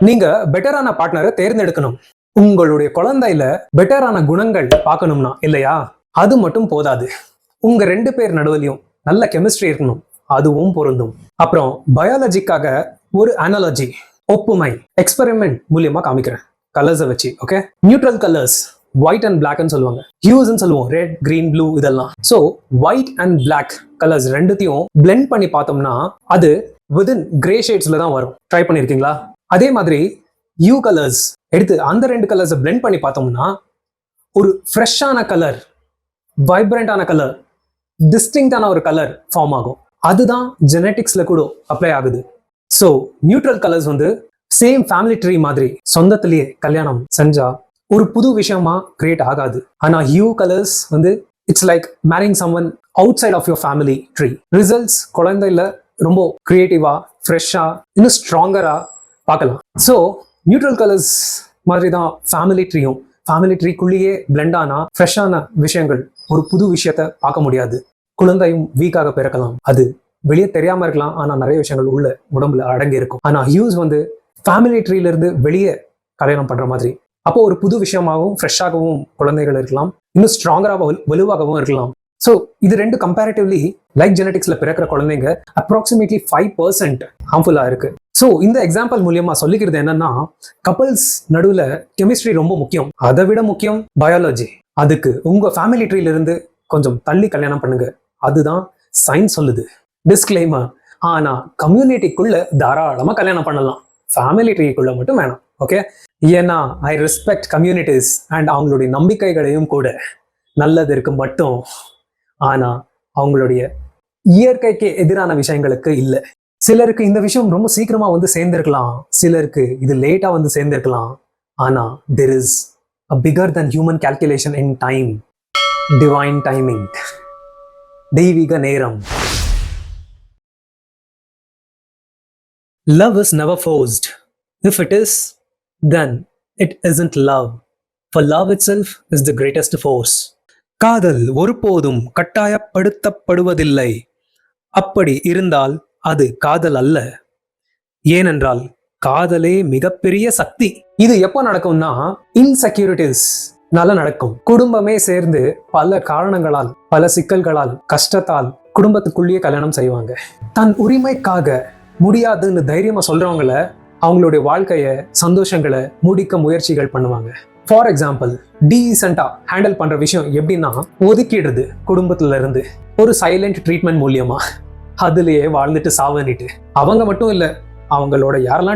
நீங்க பெட்டரான பார்ட்னரை தேர்ந்தெடுக்கணும். உங்களுடைய குழந்தையில பெட்டரான குணங்கள் பார்க்கணும்னா இல்லையா, அது மட்டும் போதாது. உங்க 2 பேர் நடுவுலையும் நல்ல கெமிஸ்ட்ரி இருக்கணும், அதுவும் பொருந்தும். அப்புறம் பயாலஜிக்காக ஒரு அனாலஜி, ஒப்புமை எக்ஸ்பெரிமெண்ட் மூலியமா காமிக்கிறேன் கலர்ஸை வச்சு. Okay, neutral colours white and பிளாக்னு சொல்லுவாங்க, ஹியூஸ்ன்னு சொல்லுவோம், ரெட் கிரீன் ப்ளூ இதெல்லாம். So white and black colours ரெண்டுத்தையும் பிளெண்ட் பண்ணி பார்த்தோம்னா அது வித்தின் கிரே ஷேட்ஸ்ல தான் வரும். ட்ரை பண்ணிருக்கீங்களா? அதே மாதிரி யூ கலர்ஸ் எடுத்து அந்த 2 கலர்ஸை பிளெண்ட் பண்ணி பார்த்தோம்னா ஒரு ஃப்ரெஷ்ஷான கலர், வைப்ரண்டான கலர், டிஸ்டிங்டான ஒரு கலர் ஃபார்ம் ஆகும். அதுதான் ஜெனட்டிக்ஸ்ல கூட அப்ளை ஆகுது. ஸோ நியூட்ரல் கலர்ஸ் வந்து சேம் ஃபேமிலி ட்ரீ மாதிரி சொந்தத்திலேயே கல்யாணம் செஞ்சா ஒரு புது விஷயமா கிரியேட் ஆகாது. ஆனா ஹியூ கலர்ஸ் வந்து it's like marrying someone outside of your family tree. Results குழந்தையில ரொம்ப கிரியேட்டிவா, ஃப்ரெஷ்ஷா, இன்னும் ஸ்ட்ராங்கரா பார்க்கலாம். ஸோ நியூட்ரல் கலர்ஸ் மாதிரி தான் ஃபேமிலி ட்ரீயும். ஃபேமிலி ட்ரீக்குள்ளேயே பிளெண்ட் ஆனா ஃப்ரெஷ்ஷான விஷயங்கள், ஒரு புது விஷயத்த பார்க்க முடியாது. குழந்தையும் வீக்காக பிறக்கலாம், அது வெளியே தெரியாம இருக்கலாம், ஆனா நிறைய விஷயங்கள் உள்ள உடம்புல அடங்கி இருக்கும். ஆனா ஹியூஸ் வந்து ஃபேமிலி ட்ரீல இருந்து வெளியே கல்யாணம் பண்ற மாதிரி. அப்போ ஒரு புது விஷயமாகவும் ஃப்ரெஷ்ஷாகவும் குழந்தைகள் இருக்கலாம், இன்னும் ஸ்ட்ராங்கராகவும் வலுவாகவும் இருக்கலாம். ஸோ இது 2 கம்பேரிட்டிவ்லி லைக் ஜெனடிக்ஸ்ல பிறக்கிற குழந்தைங்க அப்ராக்சிமேட்லி 5% ஹார்ம்ஃபுல்லா இருக்கு. ஸோ இந்த எக்ஸாம்பிள் மூலியமா சொல்லிக்கிறது என்னன்னா, கப்பல்ஸ் நடுவுல கெமிஸ்ட்ரி ரொம்ப முக்கியம். அதை விட முக்கியம் பயாலஜி. அதுக்கு உங்க ஃபேமிலி ட்ரீல இருந்து கொஞ்சம் தள்ளி கல்யாணம் பண்ணுங்க, அதுதான் சயின்ஸ் சொல்லுது. டிஸ்க்ளைமர், ஆனா கம்யூனிட்டிக்குள்ள தாராளமா கல்யாணம் பண்ணலாம், ஃபேமிலி ட்ரீக்குள்ள மட்டும் வேணாம். ஓகே, ஏன்னா ஐ ரெஸ்பெக்ட் கம்யூனிட்டிஸ் அண்ட் அவங்களுடைய நம்பிக்கைகளையும் கூட. நல்லது இருக்கு மட்டும், ஆனா அவங்களுடைய இயற்கைக்கு எதிரான விஷயங்களுக்கு இல்லை. சிலருக்கு இந்த விஷயம் ரொம்ப சீக்கிரமா வந்து சேர்ந்திருக்கலாம், சிலருக்கு இது லேட்டா வந்து சேர்ந்திருக்கலாம். ஆனா there is a bigger than human calculation in time, divine timing, தெய்வீக நேரம். Love is never forced. If it is, then it isn't love. For love itself is the greatest force. காதல் ஒருபோதும் கட்டாயப்படுத்தப்படுவதில்லை. அப்படி இருந்தால் அது காதல் அல்ல. ஏனென்றால் காதலே மிகப்பெரிய சக்தி. இது எப்போ நடக்கும்னா இன்செக்யூரிட்டிஸ்னால நடக்கும். குடும்பமே சேர்ந்து பல காரணங்களால், பல சிக்கல்களால், கஷ்டத்தால் குடும்பத்துக்குள்ளேயே கல்யாணம் செய்வாங்க. தன் உரிமைக்காக முடியாதுன்னு தைரியமா சொல்றவங்கள அவங்களுடைய வாழ்க்கைய, சந்தோஷங்களை முடிக்க முயற்சிகள் பண்ணுவாங்க. ஃபார் எக்ஸாம்பிள், டீசெண்டா ஹேண்டில் பண்ற விஷயம் எப்படின்னா ஒதுக்கிடுறது குடும்பத்துல இருந்து ஒரு சைலண்ட் ட்ரீட்மெண்ட் மூலியமா. அதுலயே வாழ்ந்துட்டு சாவனிட்டு அவங்க மட்டும் இல்ல, அவங்களோட யாரெல்லாம்